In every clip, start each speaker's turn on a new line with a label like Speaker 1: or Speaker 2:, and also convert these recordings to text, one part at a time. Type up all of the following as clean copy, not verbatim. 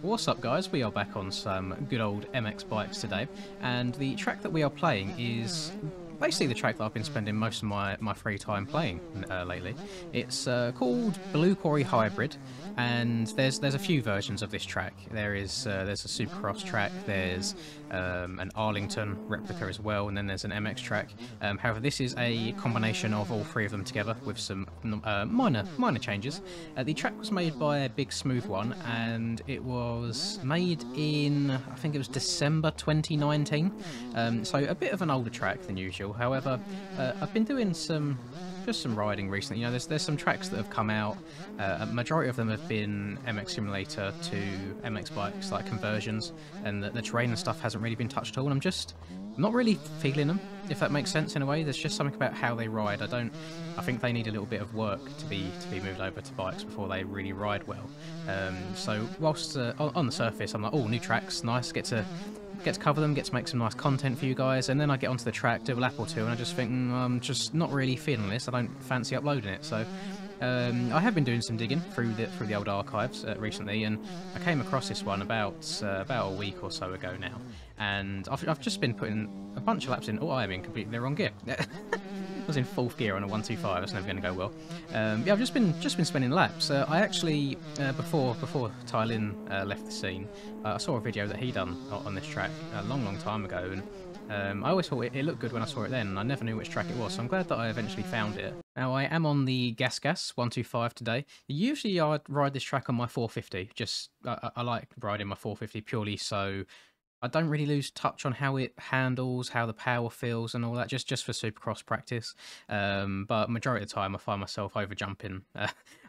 Speaker 1: What's up guys, we are back on some good old MX bikes today, and the track that we are playing is basically the track that I've been spending most of my free time playing lately. It's called Quarry Hybrid, and there's a few versions of this track. There's a Supercross track, there's an Arlington replica as well, and then there's an MX track. However, this is a combination of all three of them together with some minor changes. The track was made by Big Smooth One, and it was made in, I think it was December 2019, so a bit of an older track than usual. However, I've been doing some riding recently. You know, there's some tracks that have come out. A majority of them have been MX Simulator to MX bikes, like conversions, and the terrain and stuff hasn't really been touched at all. And I'm not really feeling them, if that makes sense in a way. There's just something about how they ride. I think they need a little bit of work to be moved over to bikes before they really ride well. So whilst on the surface, I'm like, oh, new tracks, nice, get to cover them, get to make some nice content for you guys, and then I get onto the track, do a lap or two, and I just think, I'm just not really feeling this. I don't fancy uploading it. So I have been doing some digging through the old archives recently, and I came across this one about a week or so ago now, and I've just been putting a bunch of laps in. Oh, I am in completely the wrong gear. I was in 4th gear on a 125. That's never going to go well. Yeah, I've just been spending laps. I actually before Tylin left the scene, I saw a video that he done on this track a long time ago, and I always thought it looked good when I saw it then, and I never knew which track it was. So I'm glad that I eventually found it. Now I am on the Gas 125 today. Usually I'd ride this track on my 450. Just I like riding my 450 purely so I don't really lose touch on how it handles, how the power feels and all that, just for Supercross practice. But majority of the time I find myself over jumping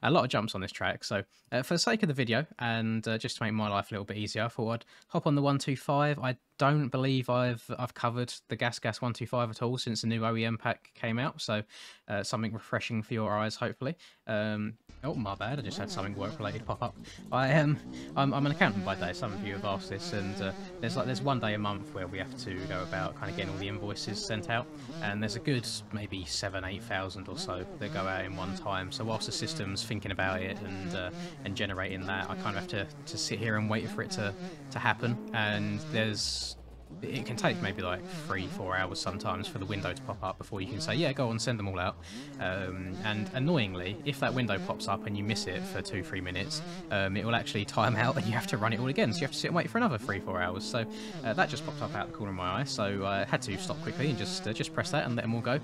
Speaker 1: a lot of jumps on this track. So for the sake of the video and just to make my life a little bit easier, I thought I'd hop on the 125. I don't believe I've covered the Gas 125 at all since the new OEM pack came out. So something refreshing for your eyes, hopefully. Oh, my bad. I just had something work-related pop up. I'm an accountant by day. Some of you have asked this, and there's one day a month where we have to go about kind of getting all the invoices sent out, and there's a good maybe 7,000-8,000 or so that go out in one time. So whilst the system's thinking about it and generating that, I kind of have to sit here and wait for it to happen. And it can take maybe like 3-4 hours sometimes for the window to pop up before you can say, yeah, go on, send them all out. And annoyingly, if that window pops up and you miss it for 2-3 minutes, it will actually time out and you have to run it all again. So you have to sit and wait for another 3-4 hours. So that just popped up out the corner of my eye. So I had to stop quickly and just press that and let them all go.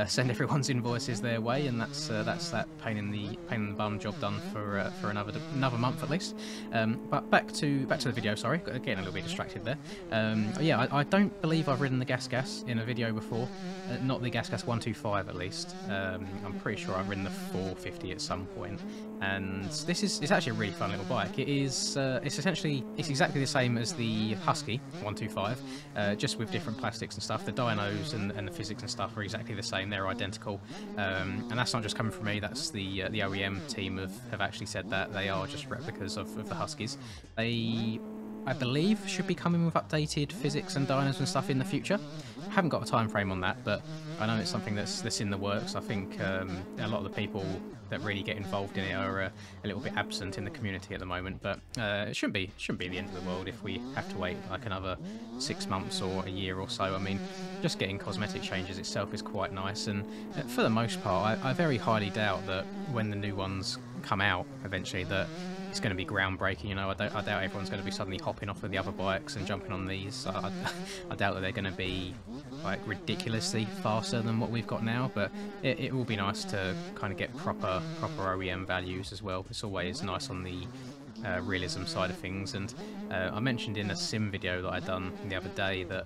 Speaker 1: Send everyone's invoices their way, and that's that pain in the bum job done for another month at least. But back to the video. Sorry, getting a little bit distracted there. Yeah, I don't believe I've ridden the Gas in a video before, not the Gas 125 at least. I'm pretty sure I've ridden the 450 at some point, and it's actually a really fun little bike. It's exactly the same as the Husky 125, just with different plastics and stuff. The dynos and the physics and stuff are exactly the same. They're identical, and that's not just coming from me. That's the OEM team have actually said that they are just replicas of the Huskies. I believe should be coming with updated physics and dynos and stuff in the future. I haven't got a time frame on that, but I know it's something that's in the works. I think a lot of the people that really get involved in it are a little bit absent in the community at the moment, but it shouldn't be the end of the world if we have to wait like another 6 months or a year or so. I mean, just getting cosmetic changes itself is quite nice, and for the most part I very highly doubt that when the new ones come out eventually that it's going to be groundbreaking. You know, I doubt everyone's going to be suddenly hopping off of the other bikes and jumping on these. I doubt that they're going to be like ridiculously faster than what we've got now, but it will be nice to kind of get proper OEM values as well. It's always nice on the realism side of things. And I mentioned in a sim video that I'd done the other day that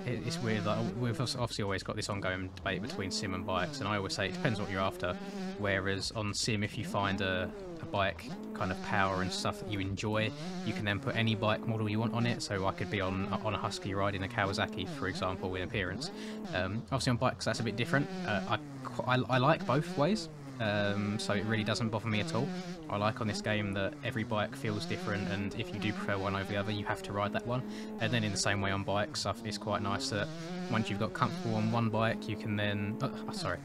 Speaker 1: it's weird that we've obviously always got this ongoing debate between sim and bikes, and I always say it depends what you're after. Whereas on sim, if you find a bike kind of power and stuff that you enjoy, you can then put any bike model you want on it. So I could be on a Husky riding a Kawasaki, for example, in appearance. Obviously on bikes that's a bit different. I like both ways. So it really doesn't bother me at all. I like on this game that every bike feels different, and if you do prefer one over the other, you have to ride that one. And then in the same way on bikes, it's quite nice that once you've got comfortable on one bike, you can then... sorry.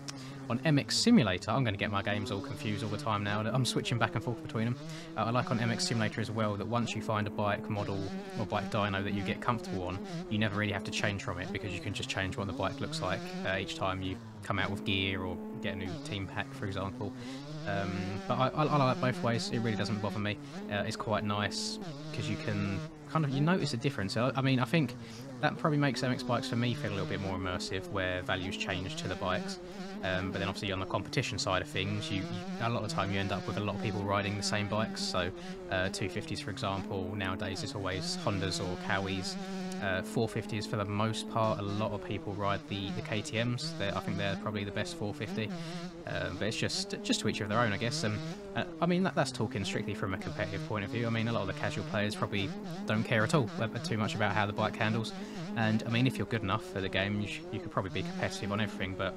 Speaker 1: On MX Simulator, I'm going to get my games all confused all the time now. I'm switching back and forth between them. I like on MX Simulator as well that once you find a bike model or bike dyno that you get comfortable on, you never really have to change from it because you can just change what the bike looks like each time you come out with gear or get a new team pack, for example. But I like both ways. It really doesn't bother me. It's quite nice because you can you notice a difference. I mean, I think that probably makes MX bikes for me feel a little bit more immersive, where values change to the bikes. But then obviously on the competition side of things, you a lot of the time you end up with a lot of people riding the same bikes. So 250s, for example, nowadays it's always Hondas or Cowies. 450s for the most part, a lot of people ride the KTMs. I think they're probably the best 450. But it's just to each of their own, I guess. I mean, that's talking strictly from a competitive point of view. I mean, a lot of the casual players probably don't care at all too much about how the bike handles. And I mean, if you're good enough for the game, you could probably be competitive on everything. But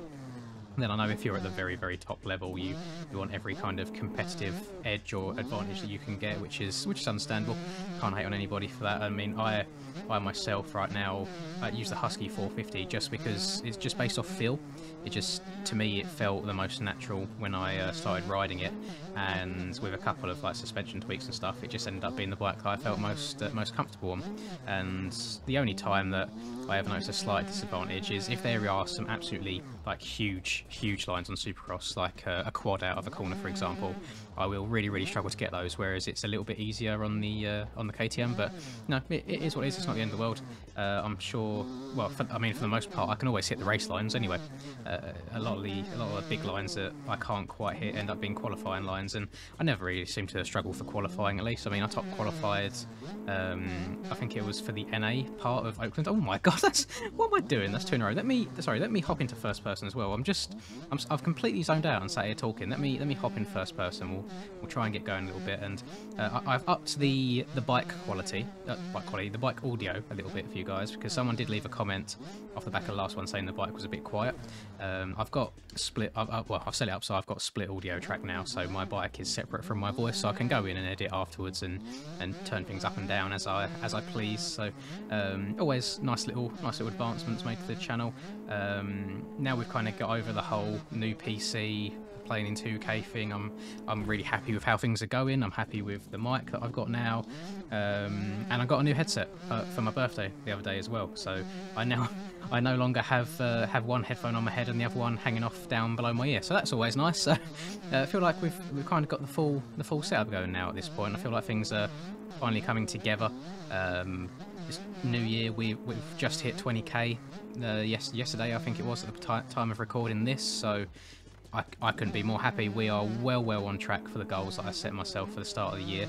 Speaker 1: then I know if you're at the very, very top level, you want every kind of competitive edge or advantage that you can get, which is understandable. Can't hate on anybody for that. I mean, I myself right now use the Husky 450 just because it's just based off feel. It just, to me, it felt the most natural when I started riding it, and with a couple of like suspension tweaks and stuff, it just ended up being the bike that I felt most comfortable on. And the only time that I ever noticed a slight disadvantage is if there are some absolutely like huge lines on Supercross, like a quad out of a corner, for example. I will really struggle to get those, whereas it's a little bit easier on the KTM. But no, it is what it is. It's not the end of the world. I'm sure. Well, for the most part, I can always hit the race lines anyway. A lot of the big lines that I can't quite hit end up being qualifying lines, and I never really seem to struggle for qualifying. At least, I mean, I top qualified. I think it was for the NA part of Oakland. Oh my god, what am I doing? That's 2 in a row. Let me hop into first person as well. I've completely zoned out and sat here talking. Let me hop in first person. We'll try and get going a little bit, and I've upped the bike quality, the bike audio a little bit for you guys, because someone did leave a comment off the back of the last one saying the bike was a bit quiet. I've got split. I've set it up so I've got a split audio track now, so my bike is separate from my voice, so I can go in and edit afterwards and turn things up and down as I please. So always nice little advancements made to the channel. Now we've kind of got over the whole new PC playing in 2K thing. I'm really happy with how things are going. I'm happy with the mic that I've got now, and I got a new headset for my birthday the other day as well. So I no longer have one headphone on my head and the other one hanging off down below my ear. So that's always nice. So I feel like we've kind of got the full setup going now at this point. I feel like things are finally coming together. This new year we've just hit 20k. Yesterday I think it was at the time of recording this. So I couldn't be more happy. We are well on track for the goals that I set myself for the start of the year.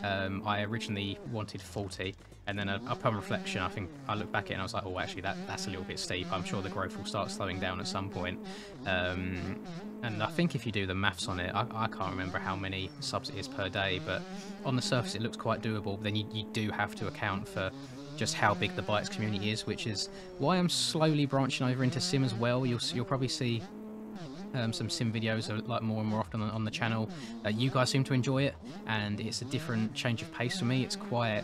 Speaker 1: I originally wanted 40, and then upon reflection, I think I looked back at it and I was like, oh, actually that's a little bit steep. I'm sure the growth will start slowing down at some point. And I think if you do the maths on it, I can't remember how many subs it is per day, but on the surface it looks quite doable. But then you do have to account for just how big the bikes community is, which is why I'm slowly branching over into sim as well. You'll probably see some sim videos like more and more often on the channel. You guys seem to enjoy it, and it's a different change of pace for me. It's quite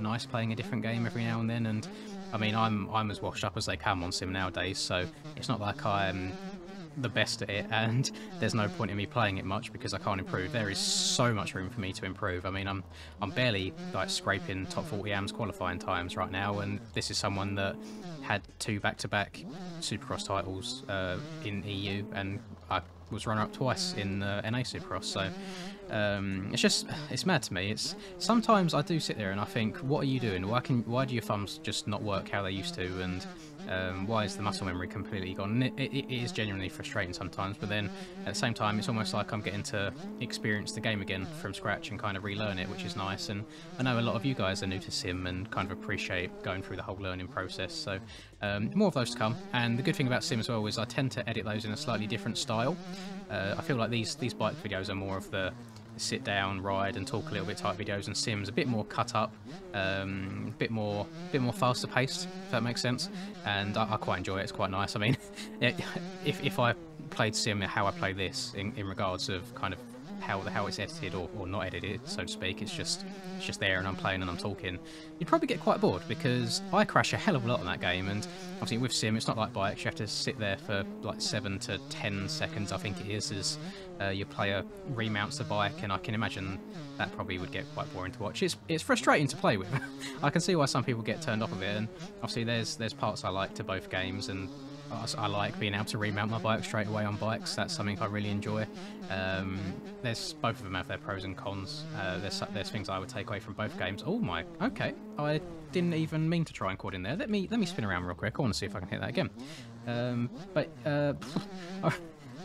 Speaker 1: nice playing a different game every now and then. And I mean, I'm as washed up as they come on sim nowadays, so it's not like I'm the best at it, and there's no point in me playing it much because I can't improve. There is so much room for me to improve. I mean, I'm barely like scraping top 40 AMs qualifying times right now, and this is someone that had 2 back-to-back Supercross titles in EU, and I was runner-up twice in NA Supercross. So it's mad to me. It's sometimes I do sit there and I think, what are you doing? Why do your thumbs just not work how they used to? And why is the muscle memory completely gone? And it is genuinely frustrating sometimes, but then at the same time it's almost like I'm getting to experience the game again from scratch and kind of relearn it, which is nice. And I know a lot of you guys are new to sim and kind of appreciate going through the whole learning process, so more of those to come. And the good thing about sim as well is I tend to edit those in a slightly different style. I feel like these bike videos are more of the sit down, ride and talk a little bit type videos, and sim's a bit more cut up, a bit more faster paced, if that makes sense. And I quite enjoy it. It's quite nice. I mean, if I played sim how I play this in regards of kind of how it's edited or not edited, so to speak. It's just there, and I'm playing and I'm talking. You'd probably get quite bored, because I crash a hell of a lot in that game, and obviously with sim, it's not like bikes. You have to sit there for like 7 to 10 seconds, I think it is, as your player remounts the bike, and I can imagine that probably would get quite boring to watch. It's frustrating to play with. I can see why some people get turned off of it, and obviously there's parts I like to both games, and I like being able to remount my bike straight away on bikes. That's something I really enjoy. There's both of them have their pros and cons. There's things I would take away from both games. Oh my, okay. I didn't even mean to try and quad in there. Let me spin around real quick. I want to see if I can hit that again.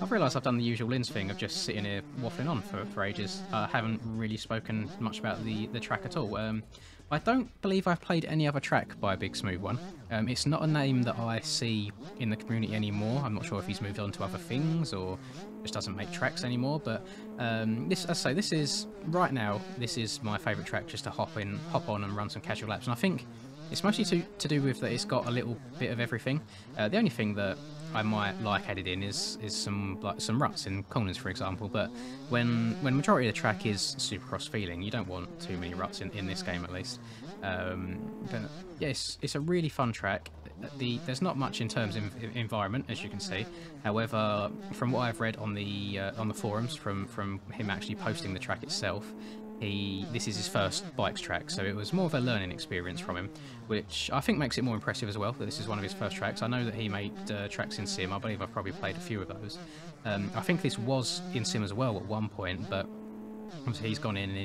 Speaker 1: I've realised I've done the usual Linz thing of just sitting here waffling on for ages. I haven't really spoken much about the track at all. I don't believe I've played any other track by Big Smooth One. It's not a name that I see in the community anymore. I'm not sure if he's moved on to other things or just doesn't make tracks anymore. But this is right now. This is my favourite track just to hop on and run some casual laps. And I think it's mostly to do with that it's got a little bit of everything. The only thing that I might like added in is some ruts in corners, for example. But when majority of the track is Supercross feeling, you don't want too many ruts in this game, at least. But yes, it's a really fun track. There's not much in terms of environment, as you can see. However, from what I've read on the forums, from him actually posting the track itself, this is his first bikes track, so it was more of a learning experience from him, which I think makes it more impressive as well, that this is one of his first tracks. I know that he made tracks in sim. I believe I've probably played a few of those. I think this was in sim as well at one point, but obviously he's gone in and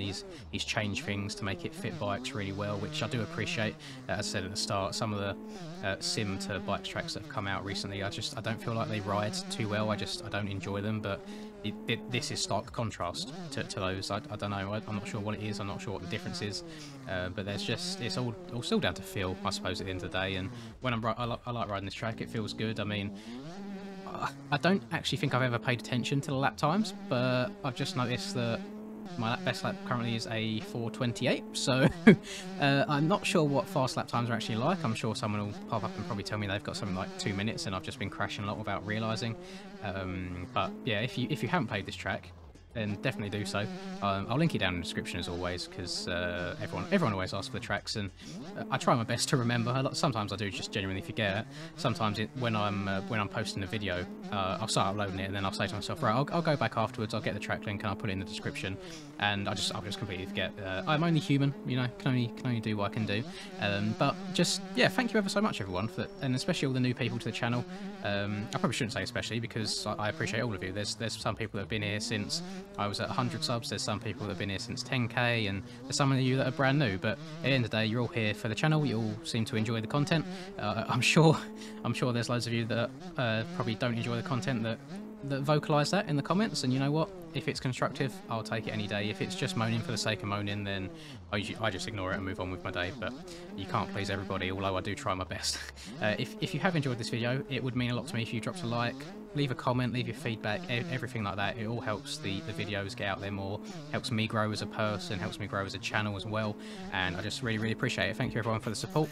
Speaker 1: he's changed things to make it fit bikes really well, which I do appreciate. As I said at the start, some of the sim to bikes tracks that have come out recently, I don't feel like they ride too well. I don't enjoy them, but this is stark contrast to those. I don't know. I'm not sure what it is. I'm not sure what the difference is. But it's all still down to feel, I suppose, at the end of the day. And when I like riding this track. It feels good. I mean, I don't actually think I've ever paid attention to the lap times, but I've just noticed that my best lap currently is a 4:28, so I'm not sure what fast lap times are actually like. I'm sure someone will pop up and probably tell me they've got something like 2 minutes, and I've just been crashing a lot without realising. But yeah, if you haven't played this track, then definitely do so. I'll link it down in the description as always, because everyone always asks for the tracks, and I try my best to remember. Sometimes I do just genuinely forget. Sometimes when I'm posting a video, I'll start uploading it, and then I'll say to myself, right, I'll go back afterwards, I'll get the track link and I'll put it in the description, and I'll just completely forget. I'm only human, you know, can only do what I can do. But just, yeah, thank you ever so much, everyone, and especially all the new people to the channel. I probably shouldn't say especially, because I appreciate all of you. There's some people that have been here since I was at 100 subs, there's some people that have been here since 10k, and there's some of you that are brand new, but at the end of the day, you're all here for the channel. You all seem to enjoy the content. I'm sure there's loads of you that probably don't enjoy the content that vocalise that in the comments, and you know what? If it's constructive, I'll take it any day. If it's just moaning for the sake of moaning, then I just ignore it and move on with my day. But you can't please everybody, although I do try my best. If you have enjoyed this video, it would mean a lot to me if you dropped a like, leave a comment, leave your feedback, everything like that. It all helps the videos get out there more, helps me grow as a person, helps me grow as a channel as well, and I just really, really appreciate it. Thank you everyone for the support.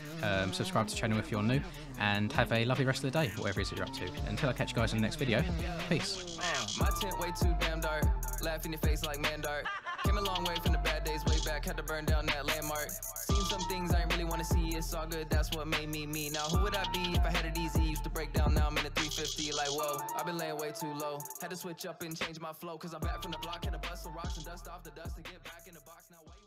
Speaker 1: Subscribe to the channel if you're new, and have a lovely rest of the day, whatever it is that you're up to. Until I catch you guys in the next video, peace.
Speaker 2: My tent way too damn dark, laugh in your face like man dark. Came a long way from the bad days way back, had to burn down that landmark. Seen some things I ain't really want to see, it's all good, that's what made me me. Now who would I be if I had it easy? Used to break down, now I'm in a 350 like whoa. I've been laying way too low, had to switch up and change my flow, cause I'm back from the block, had to bust some rocks and dust off the dust to get back in the box now. Wait.